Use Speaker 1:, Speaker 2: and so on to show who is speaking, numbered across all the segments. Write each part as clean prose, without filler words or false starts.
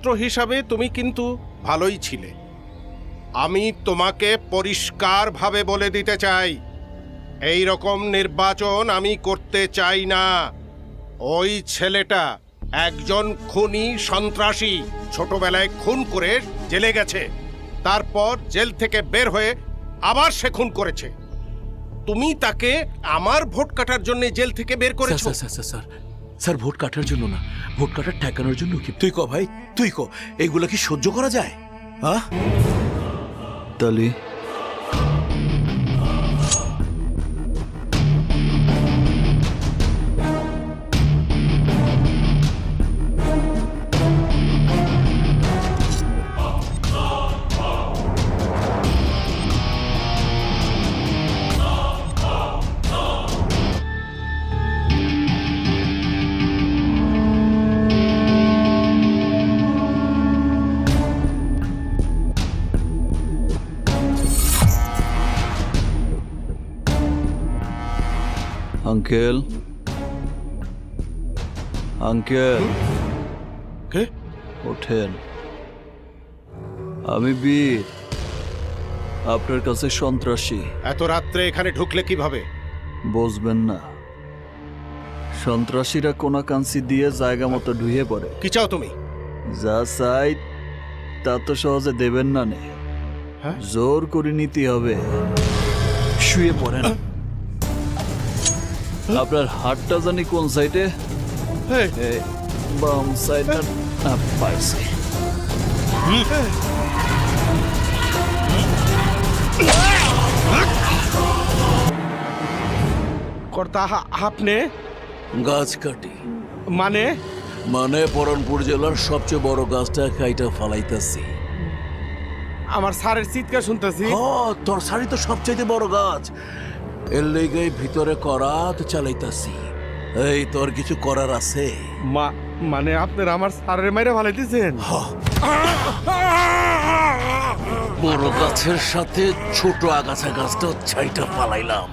Speaker 1: ছাত্র হিসাবে তুমি কিন্তু ভালোই ছিলে। আমি তোমাকে পরিষ্কারভাবে বলে দিতে চাই, এই রকম নির্বাচন আমি করতে চাই না। ওই ছেলেটা একজন খুনি সন্ত্রাসী, ছোটবেলায় খুন করে জেলে গেছে, তারপর জেল থেকে বের হয়ে আবার সে খুন করেছে। তুমি তাকে আমার ভোট কাটার জন্য জেল থেকে বের করেছো।
Speaker 2: স্যার ভোট কাটার জন্য না, ভোট কাটার ঠেকানোর জন্য। কি তুই ক ভাই, তুই ক, এইগুলা কি সহ্য করা যায়? হ্যাঁ তালি আঙ্কেল, আঙ্কেল
Speaker 1: কে?
Speaker 2: ওঠেন। আমি বীর, আপনার কাছে সন্ত্রাসী।
Speaker 1: এত রাত্রে এখানে ঢুকলে কিভাবে?
Speaker 2: বুঝবেন না, সন্ত্রাসীরা কোনা কাঞ্চি দিয়ে জায়গা মতো ঢুয়ে পড়ে।
Speaker 1: কি চাও তুমি?
Speaker 2: যা চাই তা তো সহজে দেবেন না নে,
Speaker 1: হ্যাঁ?
Speaker 2: জোর করে নিতে হবে। শুয়ে পড়েন। আপনার হাতটা জানি কোন সাইডে? বাম সাইডটা পাইছি।
Speaker 1: কর্তা আপনি?
Speaker 2: গাছ কাটি
Speaker 1: মানে?
Speaker 2: মানে পরনপুর জেলার সবচেয়ে বড় গাছটা কাইটা ফালাইতাছি।
Speaker 1: আমার স্যারের চিৎকার শুনতেছি।
Speaker 2: তোর সারি তো সবচাইতে বড় গাছ, এর লেগে ভিতরে করাত চালাইতাছি। এই তোর কিছু করার আছে?
Speaker 1: মানে আপনারা আমার স্যারের মাইরে ফালাইতেছেন?
Speaker 2: বড় গাছের সাথে ছোট আগাছা গাছটা ছাইটা ফালাইলাম।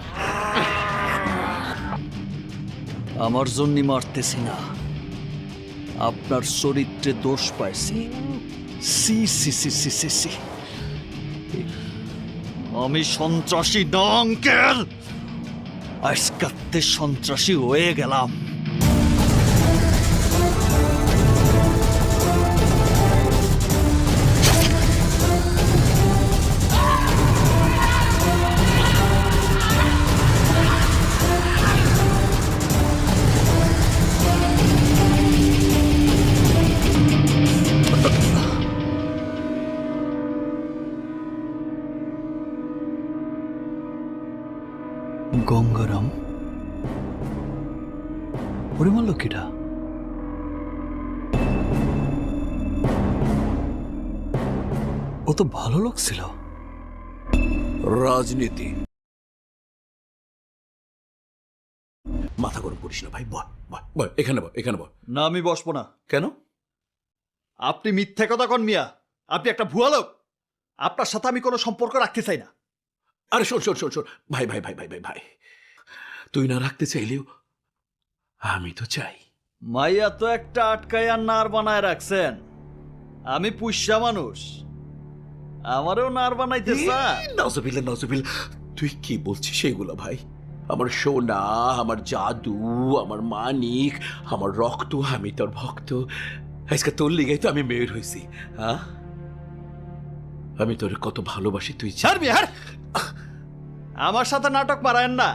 Speaker 2: আমার জন্য মারতেছি না, আপনার চরিত্রে দোষ পাইছি। সি সি সি সি সি সি, আমি সন্ত্রাসী না আঙ্কেল, আজকাতে সন্ত্রাসী হয়ে গেলাম। গঙ্গারাম পরিমাণ লক্ষ্মীটা ও তো ভালো লোক ছিল। রাজনীতি মাথা গরম করিস না ভাই। বয় এখানে বয়, এখানে বয়। না আমি বসবো না। কেন? আপনি মিথ্যে কথা কন মিয়া, আপনি একটা ভুয়া লোক। আপনার সাথে আমি কোনো সম্পর্ক রাখতে চাই না। আরে শোন শোন শোন শোন ভাই ভাই ভাই ভাই ভাই ভাই, তুই না রাখতে চাইলেও আমি তো চাই। মাইয়া তো একটা আটকাইয়া নার বানায় রাখছেন। আমি পুষ্যা মানুষ, আমারও নার বানাইতে চান? নজবিল্লা নজবিল্লা, তুই কি বলছিস সেগুলো ভাই? আমার সোনা, আমার জাদু, আমার মানিক, আমার রক্ত, আমি তোর ভক্ত। আজকে তোর লিগাই তো আমি মেয়র হয়েছি। হ্যাঁ, আমি তোর কত ভালোবাসি তুই ছাড়বি। আর আমার সাথে নাটক মারায়েন না।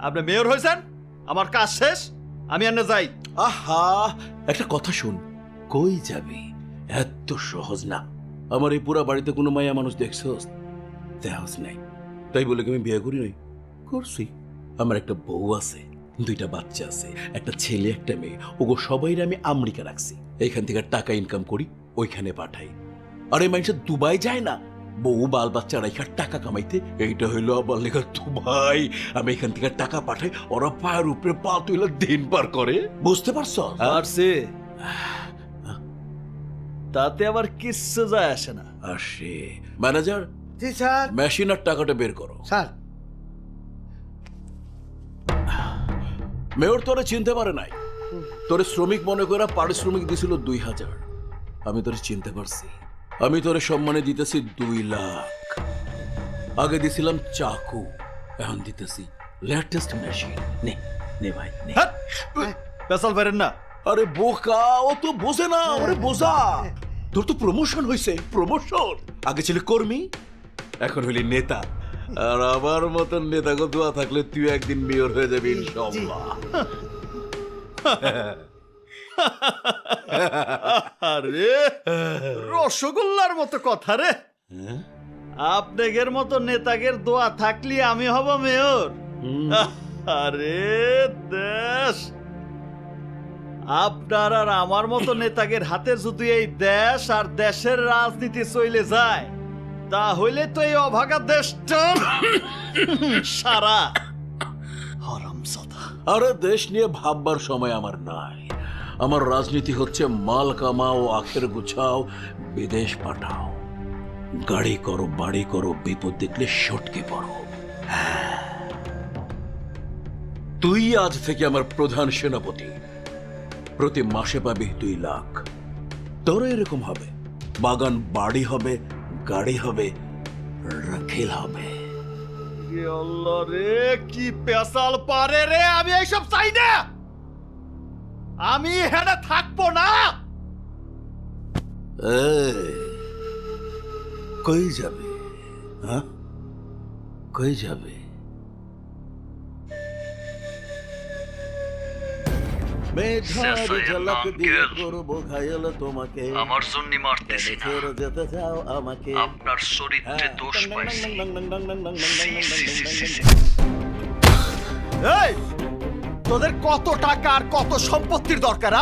Speaker 2: আপনি মেয়র হয়েছেন, আমার কাজ শেষ, আমি এনে যাই। আহা, একটা কথা শুন, কই যাবি? এত সহজ না। আমার এই পুরা বাড়িতে কোনো মায়া মানুষ দেখছস? দেহস নাই, তাই বলে কি আমি বিয়ে করি নাই? করছি। আমার একটা বউ আছে, দুইটা বাচ্চা আছে, একটা ছেলে একটা মেয়ে। ওগো সবাইরে আমি আমেরিকা রাখছি। এইখান থেকে টাকা ইনকাম করি, ওইখানে পাঠাই। আর এই মানুষ দুবাই যায় না, বউ বাল বাচ্চা রাইখার টাকা কামাইতে। এইটা হইলো আমার লেখা দুবাই। আমি এখান থেকে টাকা পাঠাই, ওরা পায়ের উপরে পা তুইলা দিন পার করে। বুঝতে পারছ? পারছি। তাতে আবার কিচ্ছু যায় আসে না। আসে। ম্যানেজার।
Speaker 3: জি স্যার।
Speaker 2: মেশিন আর টাকাটা বের করো।
Speaker 3: স্যার।
Speaker 2: মেয়র তোরে চিনতে পারে নাই, তোরে শ্রমিক মনে করে পারিশ্রমিক দিছিল 2000।
Speaker 3: আমি তোরে চিনতে পারছি। আমি তোরে সম্মানে দিতেছি 2 লাখ। আগে দিছিলাম চাকু, এখন দিতেছি লেটেস্ট মেশিন। নে নে ভাই নে।
Speaker 2: হ্যাঁ, পেশাল পারেন না।
Speaker 3: আরে বোকা, ও তো বোঝে না। ওরে বোঝা, তোর তো প্রমোশন হয়েছে, প্রমোশন। আগে ছিল কর্মী, এখন হইলি নেতা। আর আমার মতন নেতা গো দোয়া থাকলে তুই একদিন মেয়র হয়ে যাবি ইনশাআল্লাহ।
Speaker 2: আরে রসগোল্লার মতো কথা রে। আপনাদের মতো নেতাগের দোয়া থাকলে আমি হব মেয়র। আরে দেশ, আপনার আর আমার মতো নেতাগের হাতে যদি এই দেশ আর দেশের রাজনীতি চলে যায়, তাহলে তো এই অভাগা দেশটা সারা হারামজাদা।
Speaker 3: আরে দেশ নিয়ে ভাববার সময় আমার নাই। আমার রাজনীতি হচ্ছে মাল কামাও, আখের গুছাও, বিদেশ পাঠাও, গাড়ি করো, বাড়ি করো, বিপদ দেখলে সটকে পড়ো। হ্যাঁ, তুই আজ থেকে আমার প্রধান সেনাপতি। প্রতি মাসে পাবি 2 লাখ। তোরও এরকম হবে, বাগান বাড়ি হবে, গাড়ি হবে, রাখেল হবে।
Speaker 2: আল্লাহ রে, কি পেশাল পারে রে। আমি এইসব চাই না, আমি এখানে থাকবো না।
Speaker 3: কই যাবে? হ্যাঁ, কই যাবে? মেঘার ঝলক দিয়ে করব ঘায়ল তোমাকে।
Speaker 4: আমার জন্য মারতেছি না,
Speaker 3: ছেড়ে যেতে চাও আমাকে।
Speaker 4: আপনার চরিত্রে দোষ পাইছি।
Speaker 2: এই, তোদের কত টাকা আর কত সম্পত্তির দরকার?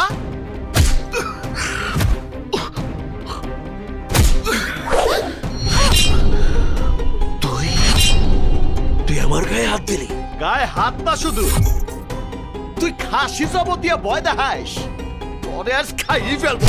Speaker 3: তুই আমার গায়ে হাত দিলি?
Speaker 2: গায়ে হাত না, শুধু তুই খাসি জব দিয়ে ভয় দেখাইস। পরে আজ খাইয়ে ফেলবো।